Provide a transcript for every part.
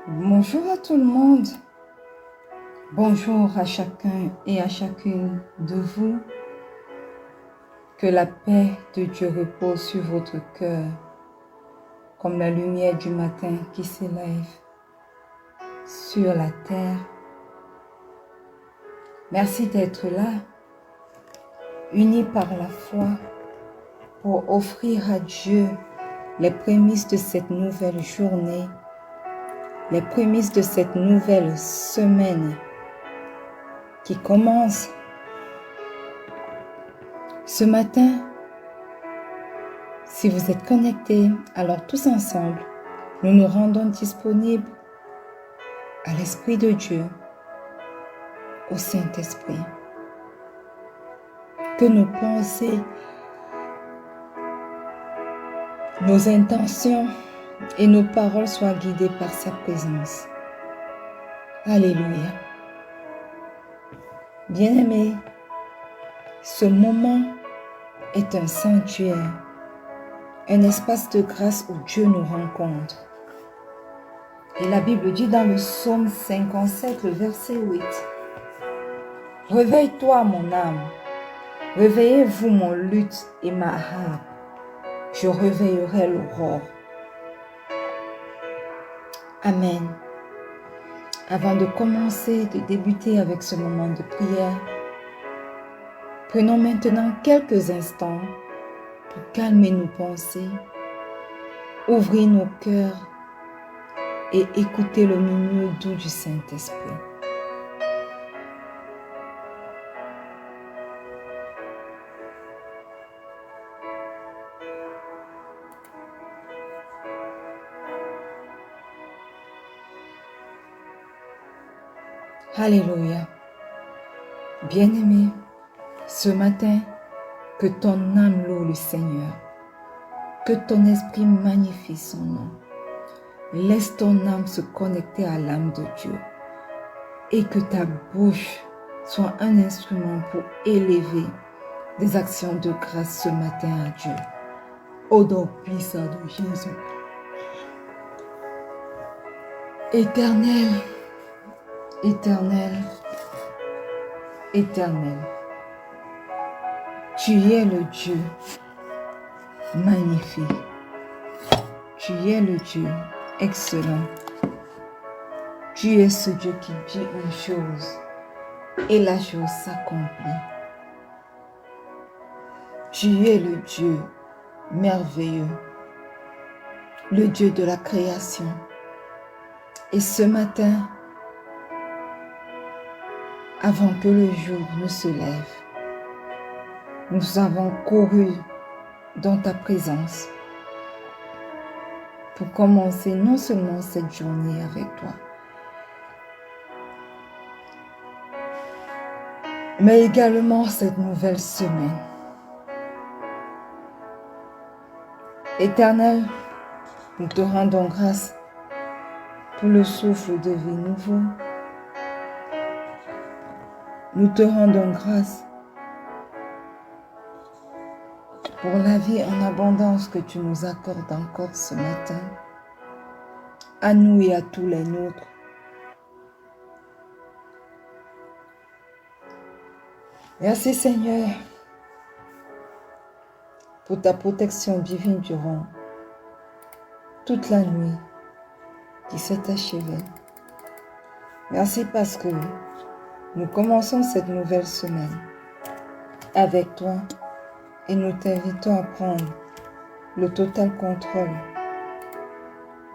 Bonjour à tout le monde. Bonjour à chacun et à chacune de vous. Que la paix de Dieu repose sur votre cœur, comme la lumière du matin qui s'élève sur la terre. Merci d'être là, unis par la foi, pour offrir à Dieu les prémices de cette nouvelle journée, les prémices de cette nouvelle semaine qui commence. Ce matin, si vous êtes connectés, alors tous ensemble, nous nous rendons disponibles à l'Esprit de Dieu, au Saint-Esprit. Que nos pensées, nos intentions et nos paroles soient guidées par sa présence. Alléluia. Bien-aimés, ce moment est un sanctuaire, un espace de grâce où Dieu nous rencontre. Et la Bible dit dans le psaume 57, le verset 8, « Réveille-toi, mon âme, réveillez-vous mon luth et ma harpe, je réveillerai l'aurore. » Amen. Avant de commencer, de débuter avec ce moment de prière, prenons maintenant quelques instants pour calmer nos pensées, ouvrir nos cœurs et écouter le murmure doux du Saint-Esprit. Alléluia. Bien-aimé, ce matin, que ton âme loue le Seigneur, que ton esprit magnifie son nom. Laisse ton âme se connecter à l'âme de Dieu et que ta bouche soit un instrument pour élever des actions de grâce ce matin à Dieu. Au nom puissant de Jésus. Éternel, éternel, éternel, tu es le Dieu magnifique. Tu es le Dieu excellent. Tu es ce Dieu qui dit une chose et la chose s'accomplit. Tu es le Dieu merveilleux, le Dieu de la création. Et ce matin, avant que le jour ne se lève, nous avons couru dans ta présence pour commencer non seulement cette journée avec toi, mais également cette nouvelle semaine. Éternel, nous te rendons grâce pour le souffle de vie nouveau. Nous te rendons grâce pour la vie en abondance que tu nous accordes encore ce matin, à nous et à tous les nôtres. Merci Seigneur pour ta protection divine durant toute la nuit qui s'est achevée. Merci parce que nous commençons cette nouvelle semaine avec toi et nous t'invitons à prendre le total contrôle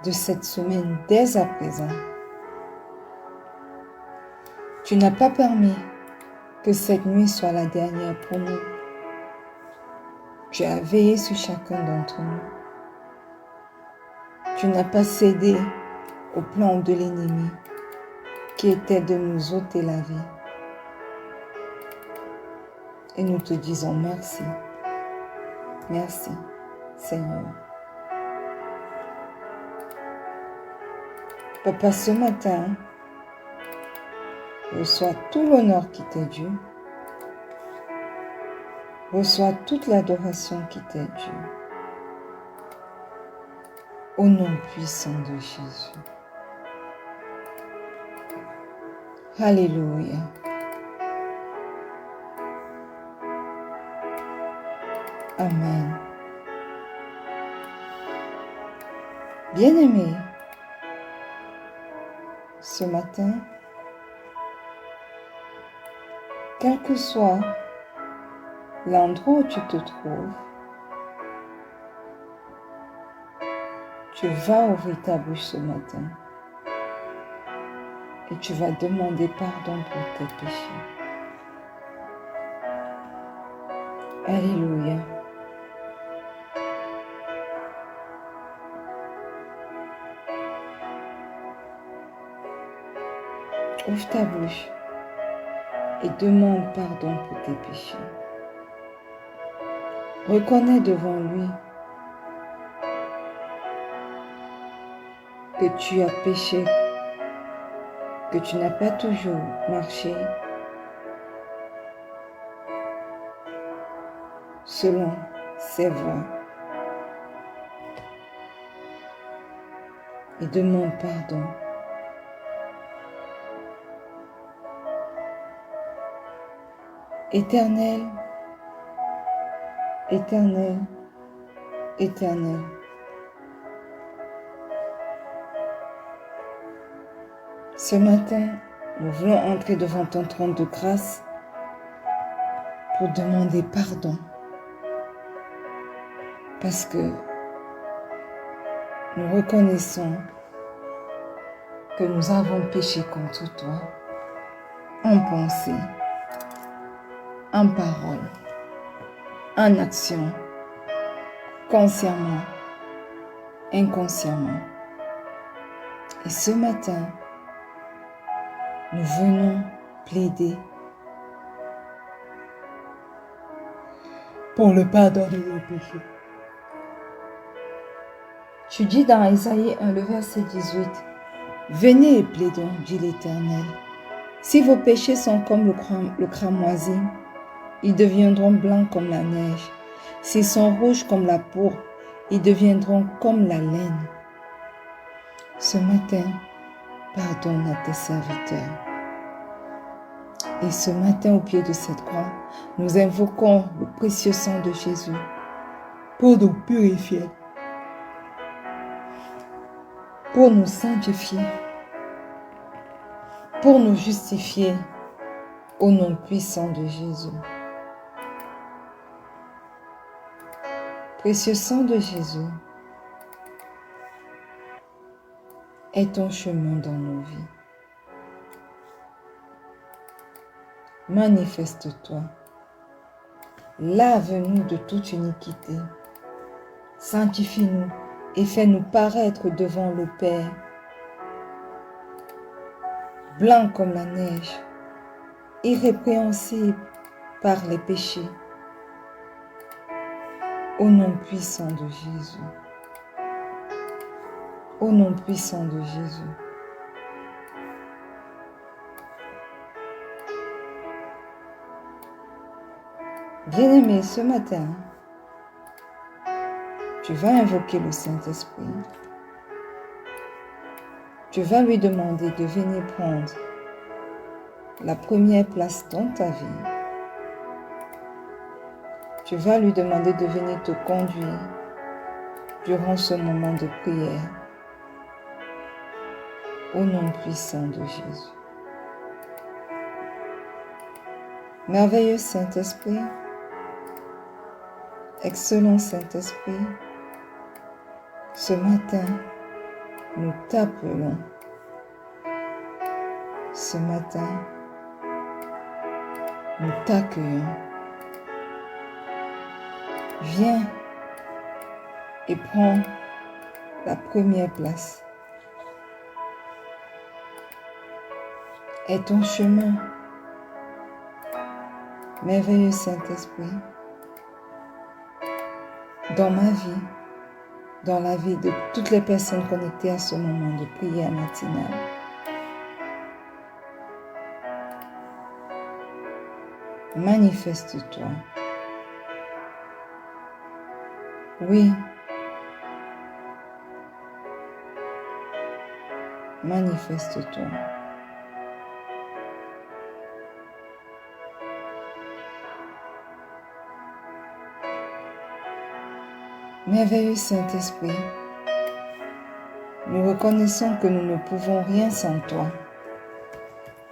de cette semaine dès à présent. Tu n'as pas permis que cette nuit soit la dernière pour nous. Tu as veillé sur chacun d'entre nous. Tu n'as pas cédé au plan de l'ennemi qui était de nous ôter la vie. Et nous te disons merci. Merci, Seigneur. Papa, ce matin, reçois tout l'honneur qui t'est dû. Reçois toute l'adoration qui t'est due. Au nom puissant de Jésus. Alléluia. Amen. Bien-aimé, ce matin, quel que soit l'endroit où tu te trouves, tu vas ouvrir ta bouche ce matin et tu vas demander pardon pour tes péchés. Alléluia. Ouvre ta bouche et demande pardon pour tes péchés. Reconnais devant lui que tu as péché, que tu n'as pas toujours marché selon ses voies. Et demande pardon. Éternel, Éternel, Éternel, ce matin, nous voulons entrer devant ton trône de grâce pour demander pardon. Parce que nous reconnaissons que nous avons péché contre toi, en pensée, en parole, en action, consciemment, inconsciemment. Et ce matin, nous venons plaider pour le pardon de nos péchés. Tu dis dans Isaïe 1, le verset 18, « Venez et plaidons, dit l'Éternel. Si vos péchés sont comme le cramoisi, ils deviendront blancs comme la neige. S'ils sont rouges comme la pourpre, ils deviendront comme la laine. » Ce matin, pardonne à tes serviteurs. Et ce matin, au pied de cette croix, nous invoquons le précieux sang de Jésus pour nous purifier, pour nous sanctifier, pour nous justifier au nom puissant de Jésus. Précieux sang de Jésus, est ton chemin dans nos vies. Manifeste-toi. Lave-nous de toute iniquité. Sanctifie-nous et fais-nous paraître devant le Père, blanc comme la neige, irrépréhensible par les péchés. Au nom puissant de Jésus. Au nom puissant de Jésus. Bien-aimé, ce matin, tu vas invoquer le Saint-Esprit. Tu vas lui demander de venir prendre la première place dans ta vie. Tu vas lui demander de venir te conduire durant ce moment de prière. Au nom puissant de Jésus. Merveilleux Saint-Esprit, excellent Saint-Esprit, ce matin, nous t'appelons. Ce matin, nous t'accueillons. Viens et prends la première place. Et ton chemin, merveilleux Saint-Esprit, dans ma vie, dans la vie de toutes les personnes connectées à ce moment de prière matinale. Manifeste-toi. Oui. Manifeste-toi. Merveilleux Saint-Esprit, nous reconnaissons que nous ne pouvons rien sans toi.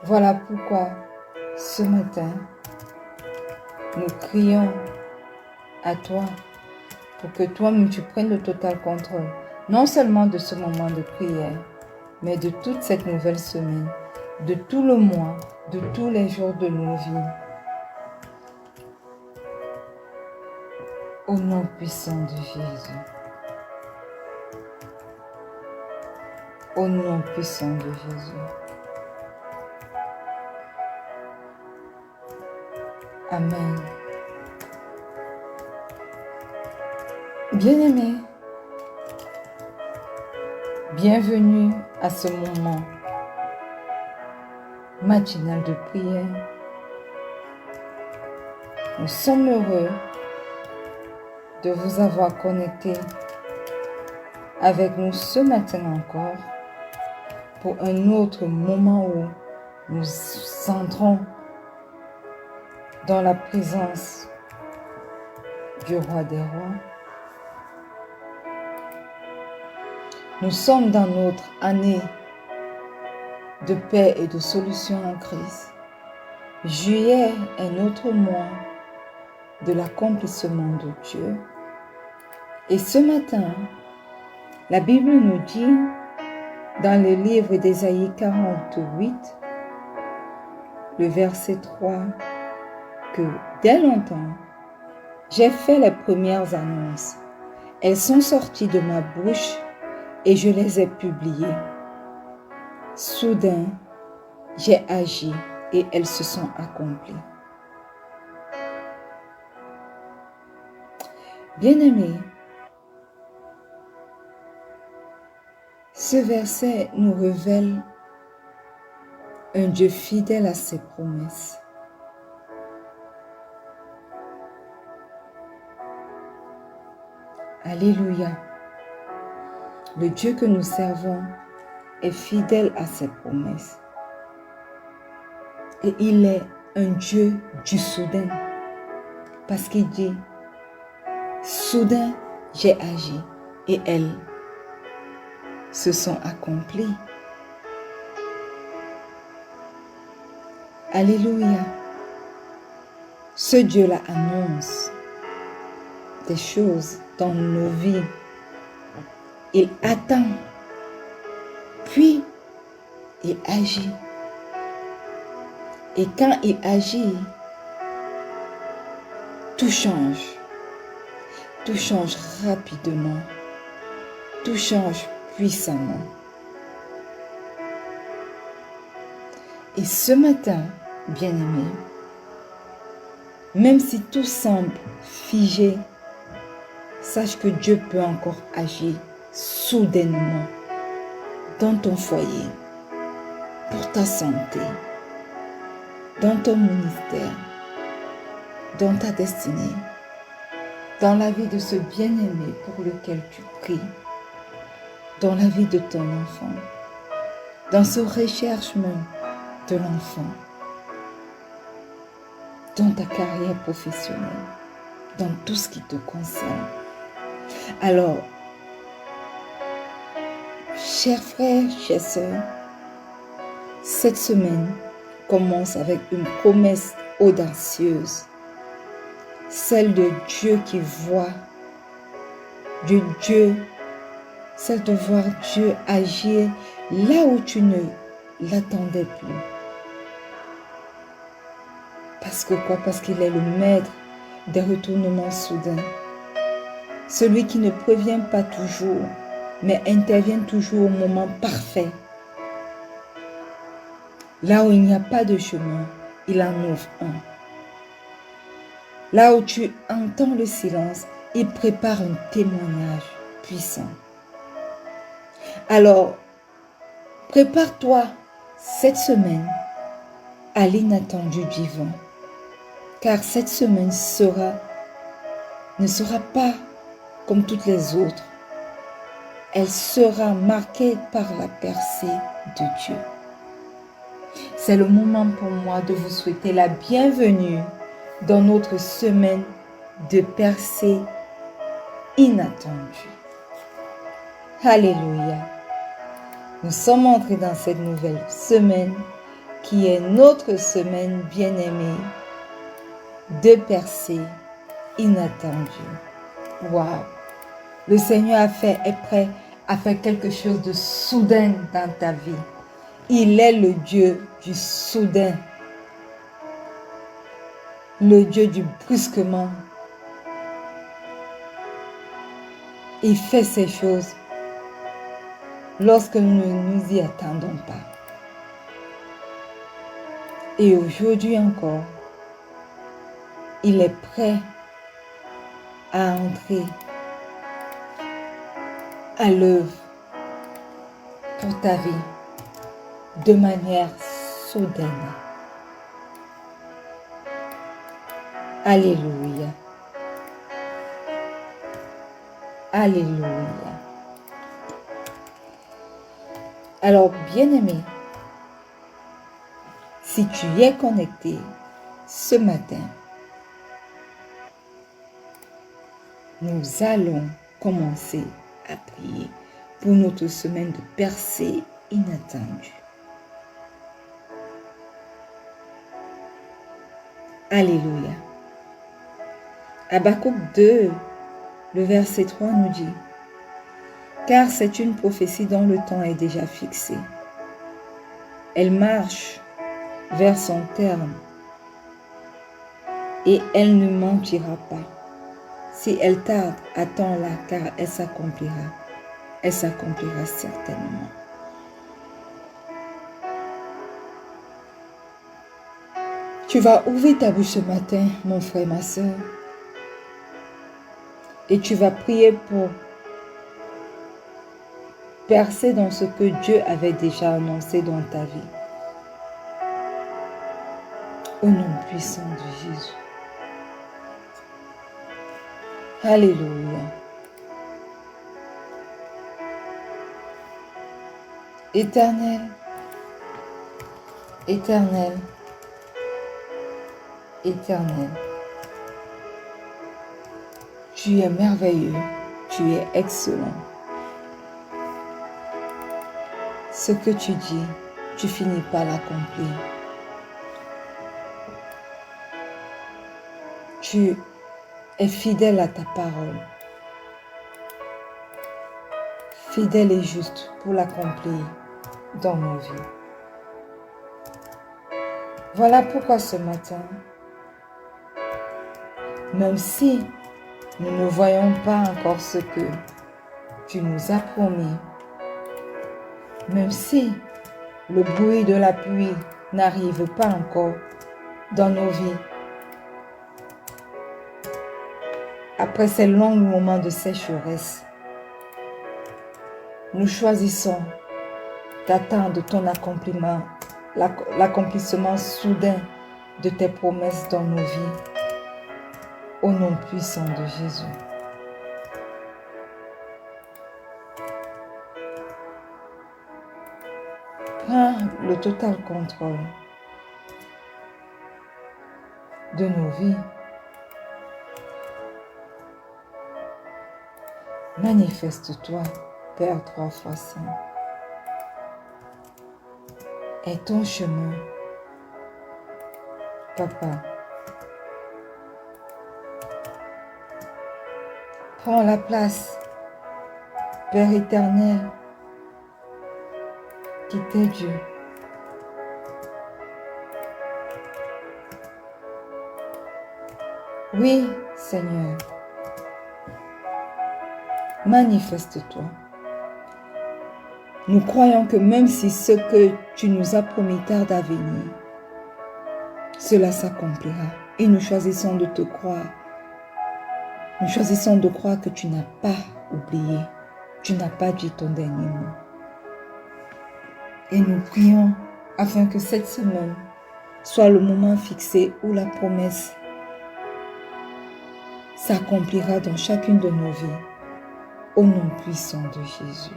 Voilà pourquoi, ce matin, nous crions à toi pour que toi-même tu prennes le total contrôle, non seulement de ce moment de prière, mais de toute cette nouvelle semaine, de tout le mois, de tous les jours de nos vies. Au nom puissant de Jésus. Au nom puissant de Jésus. Amen. Bien-aimés, bienvenue à ce moment matinal de prière. Nous sommes heureux de vous avoir connecté avec nous ce matin encore pour un autre moment où nous entrons dans la présence du Roi des Rois. Nous sommes dans notre année de paix et de solution en Christ. Juillet est notre mois de l'accomplissement de Dieu. Et ce matin, la Bible nous dit dans le livre d'Ésaïe 48, le verset 3, que dès longtemps, j'ai fait les premières annonces. Elles sont sorties de ma bouche et je les ai publiées. Soudain, j'ai agi et elles se sont accomplies. Bien-aimés, ce verset nous révèle un Dieu fidèle à ses promesses. Alléluia. Le Dieu que nous servons est fidèle à ses promesses. Et il est un Dieu du soudain. Parce qu'il dit, soudain j'ai agi et elles se sont accomplies. Alléluia. Ce Dieu-là annonce des choses dans nos vies. Il attend, puis il agit. Et quand il agit, tout change. Tout change rapidement. Tout change puissamment. Et ce matin, bien-aimés, même si tout semble figé, sache que Dieu peut encore agir soudainement dans ton foyer, pour ta santé, dans ton ministère, dans ta destinée, dans la vie de ce bien-aimé pour lequel tu pries, dans la vie de ton enfant, dans ce recherchement de l'enfant, dans ta carrière professionnelle, dans tout ce qui te concerne. Alors, chers frères, chères sœurs, cette semaine commence avec une promesse audacieuse, celle de Dieu qui voit, celle de voir Dieu agir là où tu ne l'attendais plus. Parce que quoi? Parce qu'il est le maître des retournements soudains. Celui qui ne prévient pas toujours, mais intervient toujours au moment parfait. Là où il n'y a pas de chemin, il en ouvre un. Là où tu entends le silence, il prépare un témoignage puissant. Alors, prépare-toi cette semaine à l'inattendu divin, car cette semaine ne sera pas comme toutes les autres. Elle sera marquée par la percée de Dieu. C'est le moment pour moi de vous souhaiter la bienvenue dans notre semaine de percée inattendu. Alléluia. Nous sommes entrés dans cette nouvelle semaine qui est notre semaine bien-aimée de percées inattendues. Waouh! Le Seigneur est prêt à faire quelque chose de soudain dans ta vie. Il est le Dieu du soudain. Le Dieu du brusquement. Il fait ces choses lorsque nous ne nous y attendons pas. Et aujourd'hui encore, il est prêt à entrer à l'œuvre pour ta vie de manière soudaine. Alléluia. Alléluia. Alors, bien-aimé, si tu es connecté ce matin, nous allons commencer à prier pour notre semaine de percées inattendues. Alléluia. Habakkuk 2, le verset 3 nous dit: car c'est une prophétie dont le temps est déjà fixé. Elle marche vers son terme et elle ne mentira pas. Si elle tarde, attends-la, car elle s'accomplira. Elle s'accomplira certainement. Tu vas ouvrir ta bouche ce matin, mon frère, ma soeur, et tu vas prier pour percer dans ce que Dieu avait déjà annoncé dans ta vie. Au nom puissant de Jésus. Alléluia. Éternel, éternel, éternel, tu es merveilleux, tu es excellent. Ce que tu dis, tu finis par l'accomplir. Tu es fidèle à ta parole, fidèle et juste pour l'accomplir dans nos vies. Voilà pourquoi ce matin, même si nous ne voyons pas encore ce que tu nous as promis, même si le bruit de la pluie n'arrive pas encore dans nos vies, après ces longs moments de sécheresse, nous choisissons d'attendre ton accomplissement, l'accomplissement soudain de tes promesses dans nos vies. Au nom puissant de Jésus. Prends le total contrôle de nos vies. Manifeste-toi, Père 3 fois saint. Et ton chemin, Papa. Prends la place, Père éternel, qui t'est Dieu. Oui, Seigneur, manifeste-toi. Nous croyons que même si ce que tu nous as promis tarde à venir, cela s'accomplira. Et nous choisissons de te croire. Nous choisissons de croire que tu n'as pas oublié. Tu n'as pas dit ton dernier mot. Et nous prions afin que cette semaine soit le moment fixé où la promesse s'accomplira dans chacune de nos vies. Au nom puissant de Jésus.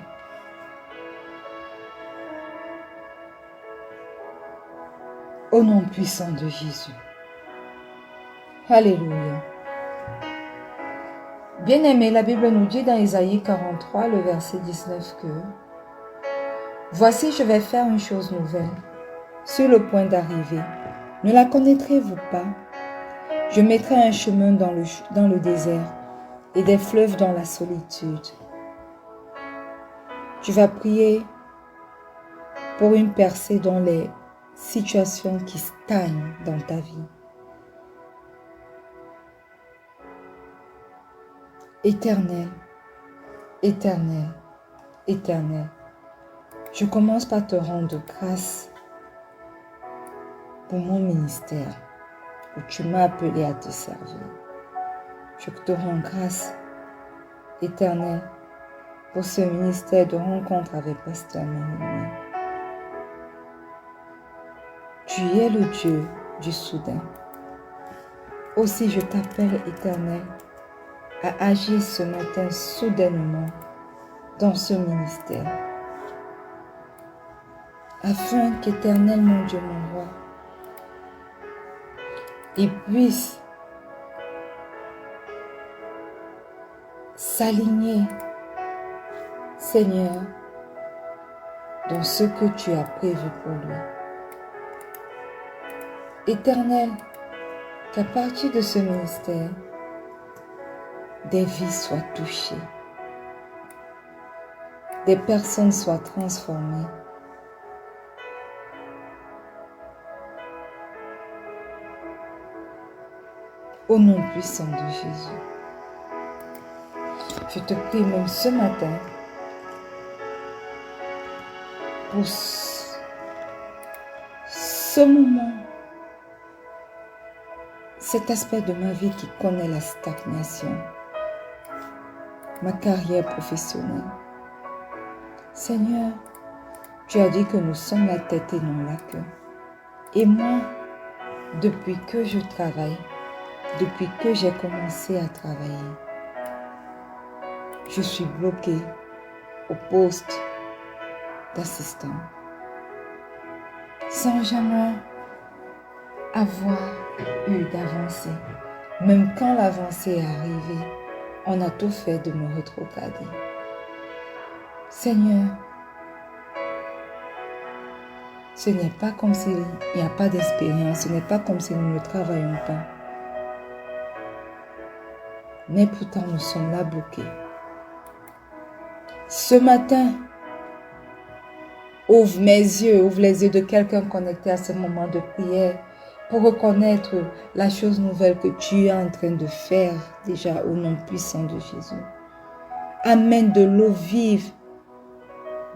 Au nom puissant de Jésus. Alléluia. Bien-aimé, la Bible nous dit dans Isaïe 43, le verset 19 que « Voici, je vais faire une chose nouvelle, sur le point d'arriver. Ne la connaîtrez-vous pas? Je mettrai un chemin dans le désert et des fleuves dans la solitude. » Tu vas prier pour une percée dans les situations qui stagnent dans ta vie. Éternel, éternel, éternel, je commence par te rendre grâce pour mon ministère où tu m'as appelé à te servir. Je te rends grâce, éternel, pour ce ministère de rencontre avec Pasteur Emmanuel. Tu es le Dieu du soudain. Aussi je t'appelle, éternel, à agir ce matin soudainement dans ce ministère, afin qu'éternel mon Dieu, mon roi, il puisse s'aligner, Seigneur, dans ce que tu as prévu pour lui. Éternel, qu'à partir de ce ministère, des vies soient touchées, des personnes soient transformées. Au nom puissant de Jésus, je te prie même ce matin pour ce moment, cet aspect de ma vie qui connaît la stagnation, ma carrière professionnelle. Seigneur, tu as dit que nous sommes la tête et non la queue. Et moi, depuis que je travaille, depuis que j'ai commencé à travailler, je suis bloquée au poste d'assistant, sans jamais avoir eu d'avancée. Même quand l'avancée est arrivée, on a tout fait de me rétrograder. Seigneur, ce n'est pas comme s'il n'y a pas d'expérience, ce n'est pas comme si nous ne travaillons pas. Mais pourtant, nous sommes là bloqués. Ce matin, ouvre mes yeux, ouvre les yeux de quelqu'un connecté à ce moment de prière pour reconnaître la chose nouvelle que tu es en train de faire déjà au nom puissant de Jésus. Amène de l'eau vive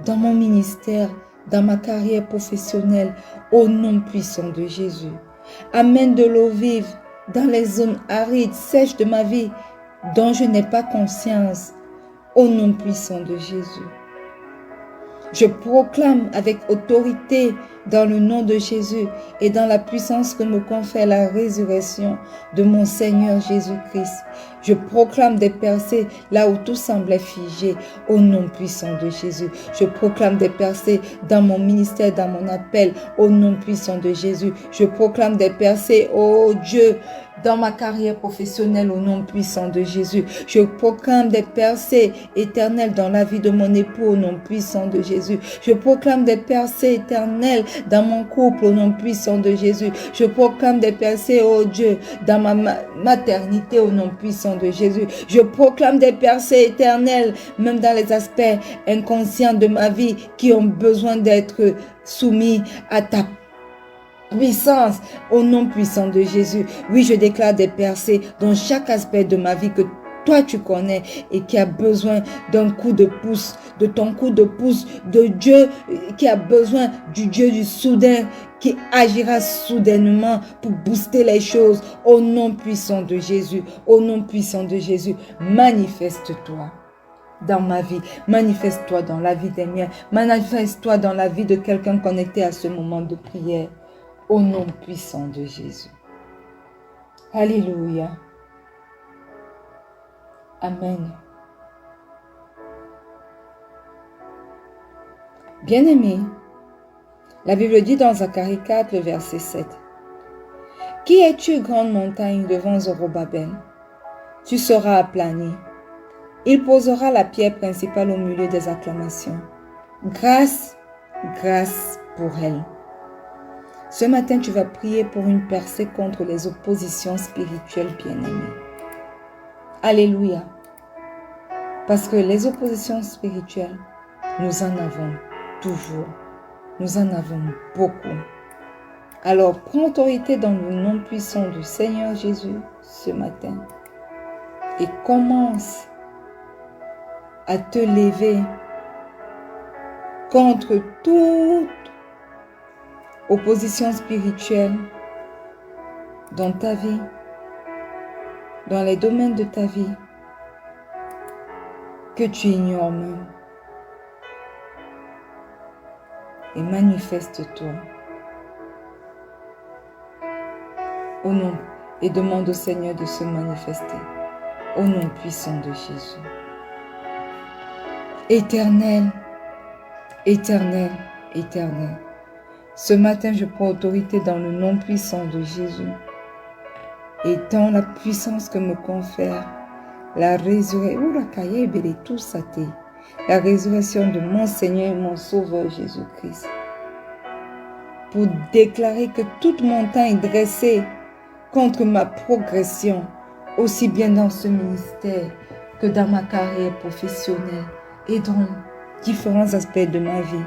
dans mon ministère, dans ma carrière professionnelle, au nom puissant de Jésus. Amène de l'eau vive dans les zones arides, sèches de ma vie, dont je n'ai pas conscience, au nom puissant de Jésus. Je proclame avec autorité dans le nom de Jésus et dans la puissance que me confère la résurrection de mon Seigneur Jésus-Christ. Je proclame des percées là où tout semblait figé au nom puissant de Jésus. Je proclame des percées dans mon ministère, dans mon appel au nom puissant de Jésus. Je proclame des percées, oh Dieu, dans ma carrière professionnelle au nom puissant de Jésus. Je proclame des percées éternelles dans la vie de mon époux au nom puissant de Jésus. Je proclame des percées éternelles dans mon couple au nom puissant de Jésus. Je proclame des percées, oh Dieu, dans ma maternité au nom puissant de Jésus. Je proclame des percées éternelles, même dans les aspects inconscients de ma vie qui ont besoin d'être soumis à ta puissance au nom puissant de Jésus. Oui, je déclare des percées dans chaque aspect de ma vie que toi tu connais et qui a besoin d'un coup de pouce, de ton coup de pouce, de Dieu qui a besoin du Dieu du soudain qui agira soudainement pour booster les choses au nom puissant de Jésus. Au nom puissant de Jésus, manifeste-toi dans ma vie, manifeste-toi dans la vie des miens, manifeste-toi dans la vie de quelqu'un connecté à ce moment de prière. Au nom puissant de Jésus. Alléluia. Amen. Bien-aimé, la Bible dit dans Zacharie 4, le verset 7. Qui es-tu, grande montagne, devant Zorobabel? Tu seras aplani Il posera la pierre principale au milieu des acclamations. Grâce, grâce pour elle. Ce matin, tu vas prier pour une percée contre les oppositions spirituelles bien-aimées. Alléluia. Parce que les oppositions spirituelles, nous en avons toujours. Nous en avons beaucoup. Alors, prends autorité dans le nom puissant du Seigneur Jésus ce matin et commence à te lever contre toute opposition spirituelle dans ta vie, dans les domaines de ta vie que tu ignores même. Et manifeste-toi au nom et demande au Seigneur de se manifester au nom puissant de Jésus. Éternel, éternel, éternel. Ce matin, je prends autorité dans le nom puissant de Jésus et dans la puissance que me confère la résurrection de mon Seigneur et mon Sauveur Jésus-Christ. Pour déclarer que toute montagne dressée contre ma progression, aussi bien dans ce ministère que dans ma carrière professionnelle et dans différents aspects de ma vie,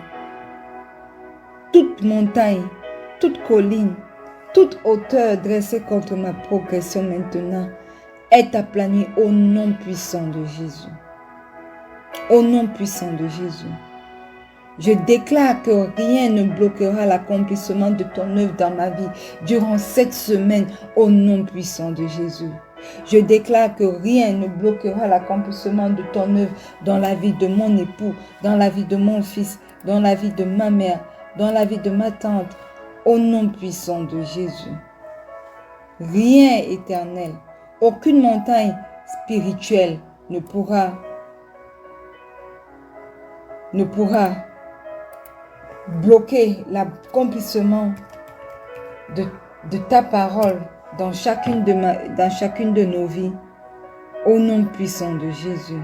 toute montagne, toute colline, toute hauteur dressée contre ma progression maintenant est aplanie au nom puissant de Jésus. Au nom puissant de Jésus. Je déclare que rien ne bloquera l'accomplissement de ton œuvre dans ma vie durant cette semaine au nom puissant de Jésus. Je déclare que rien ne bloquera l'accomplissement de ton œuvre dans la vie de mon époux, dans la vie de mon fils, dans la vie de ma mère, dans la vie de ma tante, au nom puissant de Jésus. Rien éternel, aucune montagne spirituelle ne pourra bloquer l'accomplissement de ta parole dans chacune de nos vies. Au nom puissant de Jésus.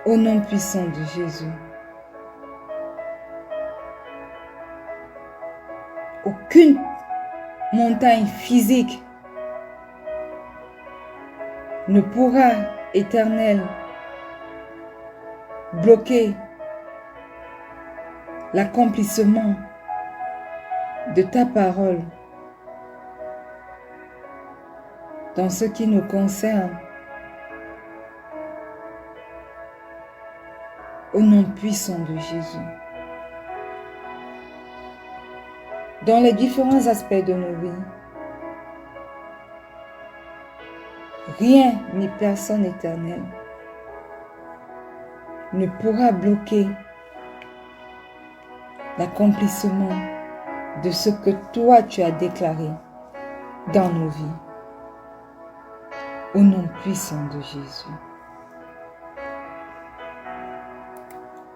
Au nom puissant de Jésus. Aucune montagne physique ne pourra, éternel, bloquer l'accomplissement de ta parole dans ce qui nous concerne. Au nom puissant de Jésus. Dans les différents aspects de nos vies, rien ni personne éternel ne pourra bloquer l'accomplissement de ce que toi tu as déclaré dans nos vies. Au nom puissant de Jésus.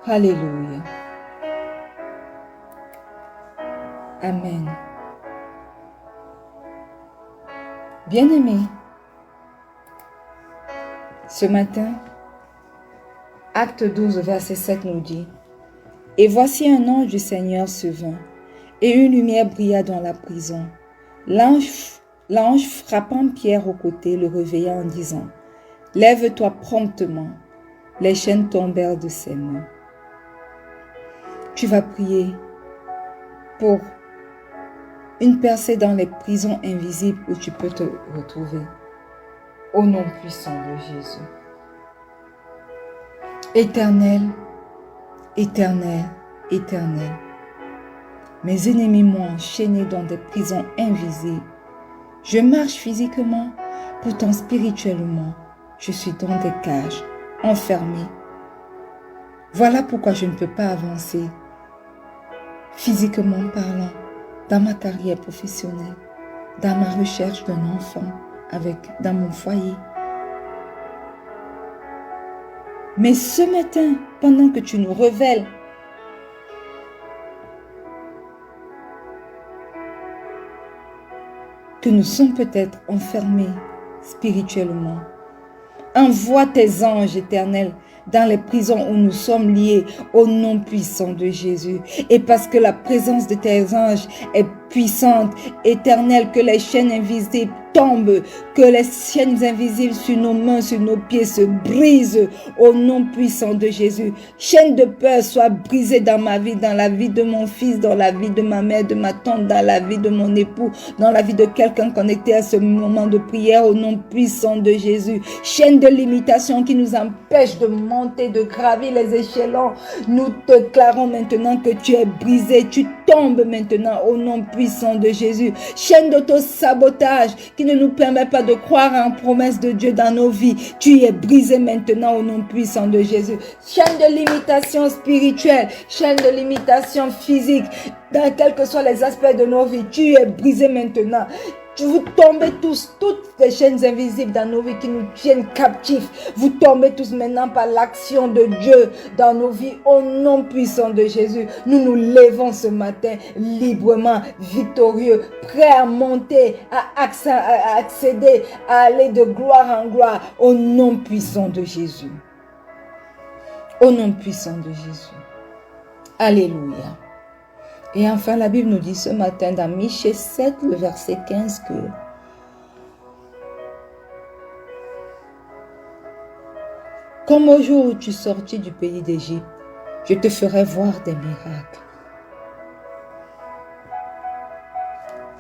Alléluia. Amen. Bien-aimés, ce matin, Acte 12, verset 7 nous dit: Et voici un ange du Seigneur se vint, et une lumière brilla dans la prison. L'ange frappant Pierre au côté le réveilla en disant: Lève-toi promptement. Les chaînes tombèrent de ses mains. Tu vas prier pour une percée dans les prisons invisibles où tu peux te retrouver. Au nom puissant de Jésus. Éternel, éternel, éternel. Mes ennemis m'ont enchaîné dans des prisons invisibles. Je marche physiquement, pourtant spirituellement, je suis dans des cages, enfermé. Voilà pourquoi je ne peux pas avancer, physiquement parlant, dans ma carrière professionnelle, dans ma recherche d'un enfant, dans mon foyer. Mais ce matin, pendant que tu nous révèles que nous sommes peut-être enfermés spirituellement, Envoie tes anges éternels dans les prisons où nous sommes liés au nom puissant de Jésus. Et parce que la présence de tes anges est puissante, éternelle, que les chaînes invisibles tombent, que les chaînes invisibles sur nos mains, sur nos pieds se brisent au nom puissant de Jésus. Chaîne de peur soit brisée dans ma vie, dans la vie de mon fils, dans la vie de ma mère, de ma tante, dans la vie de mon époux, dans la vie de quelqu'un connecté à ce moment de prière au nom puissant de Jésus. Chaîne de limitation qui nous empêche de monter, de gravir les échelons. Nous te déclarons maintenant que tu es brisé, tu tombes maintenant au nom puissant de Jésus. Chaîne d'auto-sabotage qui ne nous permet pas de croire en promesse de Dieu dans nos vies. Tu es brisé maintenant au nom puissant de Jésus. Chaîne de limitation spirituelle, chaîne de limitation physique, dans quels que soient les aspects de nos vies, tu es brisé maintenant. Vous tombez tous, toutes les chaînes invisibles dans nos vies qui nous tiennent captifs. Vous tombez tous maintenant par l'action de Dieu dans nos vies au nom puissant de Jésus. Nous nous levons ce matin librement, victorieux, prêts à monter, à accéder, à aller de gloire en gloire au nom puissant de Jésus. Au nom puissant de Jésus. Alléluia. Et enfin, la Bible nous dit ce matin dans Michée 7, le verset 15 que comme au jour où tu sortis du pays d'Égypte, je te ferai voir des miracles.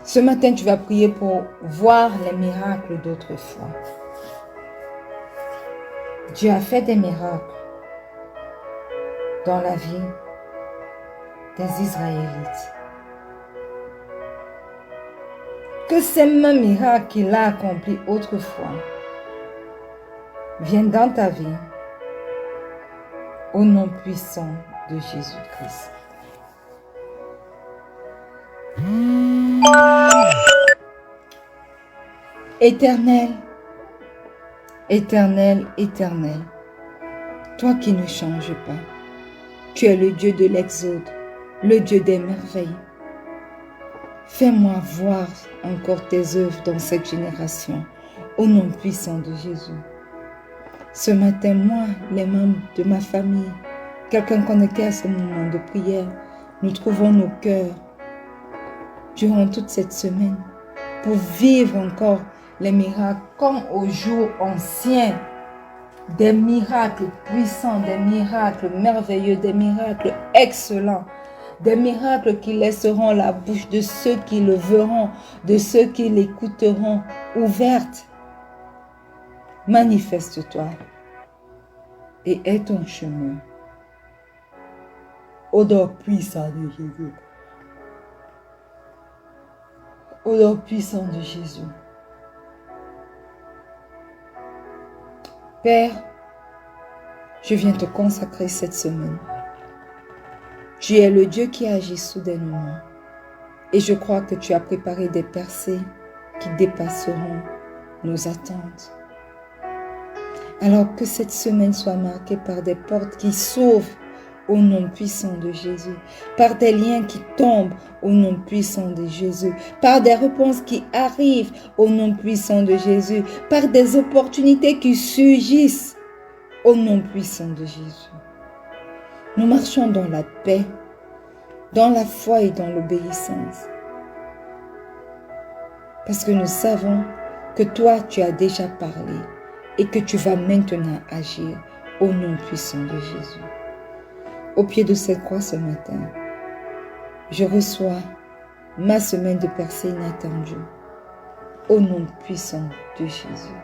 Ce matin, tu vas prier pour voir les miracles d'autrefois. Dieu a fait des miracles dans la vie des Israélites. Que ces mêmes miracles qu'il a accomplis autrefois viennent dans ta vie au nom puissant de Jésus-Christ. Éternel, éternel, éternel, toi qui ne changes pas, tu es le Dieu de l'exode, le Dieu des merveilles. Fais-moi voir encore tes œuvres dans cette génération, au nom puissant de Jésus. Ce matin, moi, les membres de ma famille, quelqu'un connecté à ce moment de prière, nous trouvons nos cœurs durant toute cette semaine pour vivre encore les miracles comme au jour ancien. Des miracles puissants, des miracles merveilleux, des miracles excellents, des miracles qui laisseront la bouche de ceux qui le verront, de ceux qui l'écouteront ouverte. Manifeste-toi et aie ton chemin. Au nom puissant de Jésus. Au nom puissant de Jésus. Père, je viens te consacrer cette semaine. Tu es le Dieu qui agit soudainement. Et je crois que tu as préparé des percées qui dépasseront nos attentes. Alors que cette semaine soit marquée par des portes qui s'ouvrent au nom puissant de Jésus, par des liens qui tombent au nom puissant de Jésus, par des réponses qui arrivent au nom puissant de Jésus, par des opportunités qui surgissent au nom puissant de Jésus. Nous marchons dans la paix, dans la foi et dans l'obéissance. Parce que nous savons que toi, tu as déjà parlé et que tu vas maintenant agir au nom puissant de Jésus. Au pied de cette croix ce matin, je reçois ma semaine de percée inattendue au nom puissant de Jésus.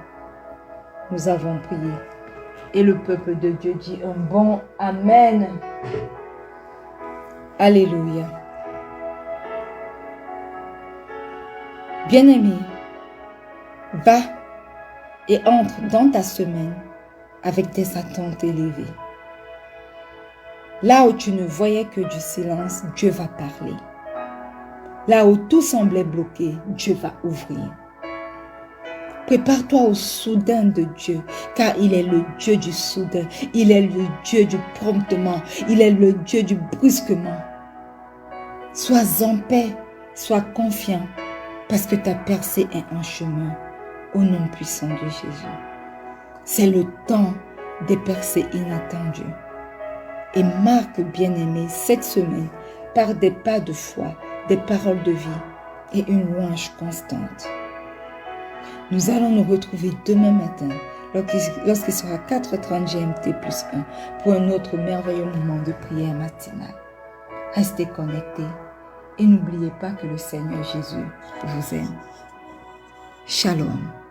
Nous avons prié et le peuple de Dieu dit un bon Amen. Alléluia. Bien-aimé, va et entre dans ta semaine avec des attentes élevées. Là où tu ne voyais que du silence, Dieu va parler. Là où tout semblait bloqué, Dieu va ouvrir. Prépare-toi au soudain de Dieu, car il est le Dieu du soudain. Il est le Dieu du promptement. Il est le Dieu du brusquement. Sois en paix, sois confiant, parce que ta percée est en chemin, au nom puissant de Jésus. C'est le temps des percées inattendues. Et marque, bien-aimé, cette semaine par des pas de foi, des paroles de vie et une louange constante. Nous allons nous retrouver demain matin lorsqu'il sera 4h30 GMT plus 1 pour un autre merveilleux moment de prière matinale. Restez connectés et n'oubliez pas que le Seigneur Jésus vous aime. Shalom.